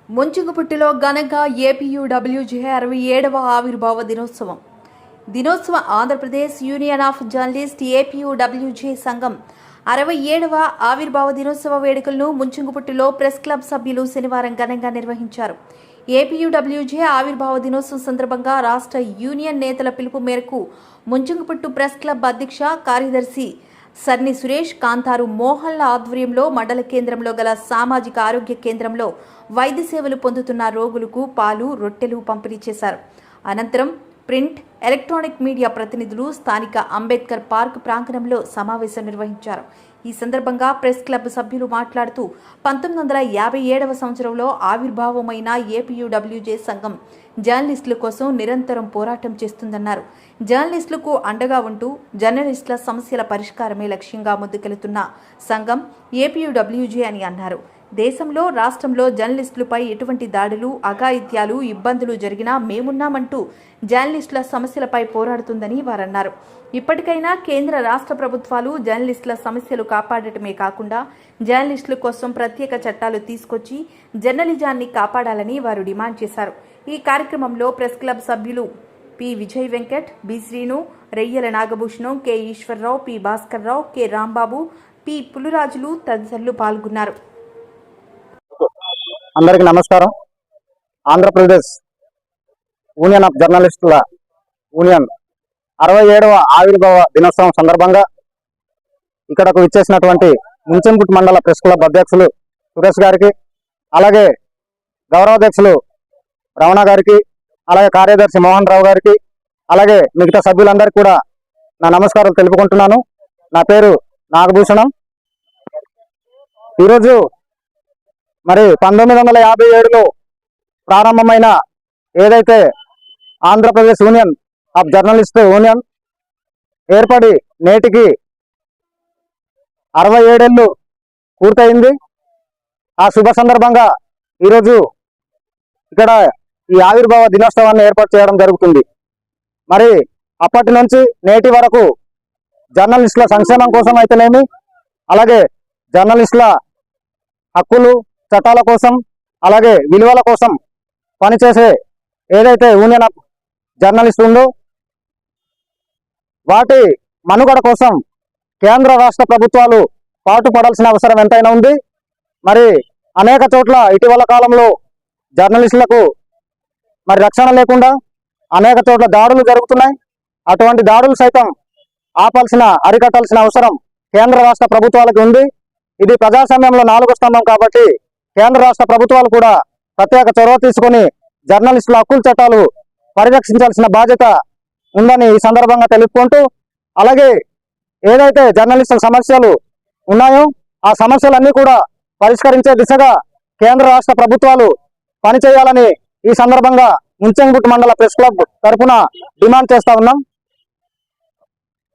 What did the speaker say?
ముంచుగుపుట్టులో ఘనంగా ఏపీయూడబ్ల్యూజే 67వ ఆవిర్భావ దినోత్సవం Andhra Pradesh union of journalist APUWJ సంఘం 67వ ఆవిర్భావ దినోత్సవ వేడుకలను ముంచుగుపుట్టులో ప్రెస్ క్లబ్ సభ్యులు శనివారం ఘనంగా నిర్వహించారు. ఏపీయూడబ్ల్యూజే ఆవిర్భావ దినోత్సవం సందర్భంగా రాష్ట్ర యూనియన్ నేతల పిలుపు మేరకు ముంచుగుపుట్టు ప్రెస్ క్లబ్ అధ్యక్ష కార్యదర్శి సర్ని సురేష్, కాంతారు మోహన్ల ఆధ్వర్యంలో మండల కేంద్రంలో గల సామాజిక ఆరోగ్య కేంద్రంలో వైద్య సేవలు పొందుతున్న రోగులకు పాలు, రొట్టెలు పంపిణీ చేశారు. అనంతరం ప్రింట్, ఎలక్ట్రానిక్ మీడియా ప్రతినిధులు స్థానిక అంబేద్కర్ పార్క్ ప్రాంగణంలో సమావేశం నిర్వహించారు. ఈ సందర్భంగా ప్రెస్ క్లబ్ సభ్యులు మాట్లాడుతూ 1957వ సంవత్సరంలో ఆవిర్భావమైన ఏపీయూడబ్ల్యూజే సంఘం జర్నలిస్టుల కోసం నిరంతరం పోరాటం చేస్తుందన్నారు. జర్నలిస్టులకు అండగా ఉంటూ జర్నలిస్టుల సమస్యల పరిష్కారమే లక్ష్యంగా ముందుకెళ్తున్న సంఘం ఏపీయూడబ్ల్యూజే అని అన్నారు. దేశంలో, రాష్ట్రంలో జర్నలిస్టులపై ఎటువంటి దాడులు, అఘాయిత్యాలు, ఇబ్బందులు జరిగినా మేమున్నామంటూ జర్నలిస్టుల సమస్యలపై పోరాడుతుందని వారన్నారు. ఇప్పటికైనా కేంద్ర, రాష్ట్ర ప్రభుత్వాలు జర్నలిస్టుల సమస్యలు కాపాడటమే కాకుండా జర్నలిస్టుల కోసం ప్రత్యేక చట్టాలు తీసుకొచ్చి జర్నలిజాన్ని కాపాడాలని వారు డిమాండ్ చేశారు. ఈ కార్యక్రమంలో ప్రెస్ క్లబ్ సభ్యులు P Vijay Venkat, B Srinu, Reyyala Nagabhushanam, K Eswararao, P Bhaskarrao, K Rambabu, P Pulurajulu తదితరులు పాల్గొన్నారు. అందరికీ నమస్కారం. ఆంధ్రప్రదేశ్ యూనియన్ ఆఫ్ జర్నలిస్టుల యూనియన్ 67వ ఆవిర్భావ దినోత్సవం సందర్భంగా ఇక్కడకు విచ్చేసినటువంటి ముంచెంగుట్టు మండల ప్రెస్ క్లబ్ అధ్యక్షులు సురేష్ గారికి, అలాగే గౌరవాధ్యక్షులు రమణ గారికి, అలాగే కార్యదర్శి మోహన్ రావు గారికి, అలాగే మిగతా సభ్యులందరికీ కూడా నా నమస్కారాలు తెలుపుకుంటున్నాను. నా పేరు నాగభూషణం. ఈరోజు మరి 1957లో ప్రారంభమైన ఏదైతే Andhra Pradesh union of journalist union ఏర్పడి నేటికి 67 ఏళ్ళు పూర్తయింది. ఆ శుభ సందర్భంగా ఈరోజు ఇక్కడ ఈ ఆవిర్భావ దినోత్సవాన్ని ఏర్పాటు చేయడం జరుగుతుంది. మరి అప్పటి నుంచి నేటి వరకు జర్నలిస్టుల సంక్షేమం కోసం అయితేనేమి, అలాగే జర్నలిస్టుల హక్కులు, చట్టాల కోసం, అలాగే విలువల కోసం పనిచేసే ఏదైతే యూనియన్ ఆఫ్ జర్నలిస్ట్ ఉందో వాటి మనుగడ కోసం కేంద్ర, రాష్ట్ర ప్రభుత్వాలు పాటుపడాల్సిన అవసరం ఎంతైనా ఉంది. మరి అనేక చోట్ల ఇటీవల కాలంలో జర్నలిస్టులకు మరి రక్షణ లేకుండా అనేక చోట్ల దాడులు జరుగుతున్నాయి. అటువంటి దాడులు సైతం అరికట్టాల్సిన అవసరం కేంద్ర, రాష్ట్ర ప్రభుత్వాలకు ఉంది. ఇది ప్రజాస్వామ్యంలో 4వ స్తంభం కాబట్టి కేంద్ర, రాష్ట్ర ప్రభుత్వాలు కూడా ప్రత్యేక చొరవ తీసుకుని జర్నలిస్టుల హక్కుల చట్టాలు పరిరక్షించాల్సిన బాధ్యత ఉందని ఈ సందర్భంగా తెలుపుకుంటూ, అలాగే ఏదైతే జర్నలిస్టుల సమస్యలు ఉన్నాయో ఆ సమస్యలన్నీ కూడా పరిష్కరించే దిశగా కేంద్ర, రాష్ట్ర ప్రభుత్వాలు పనిచేయాలని ఈ సందర్భంగా ముంచెంగుట్టు మండల ప్రెస్ క్లబ్ తరఫున డిమాండ్ చేస్తా ఉన్నాం.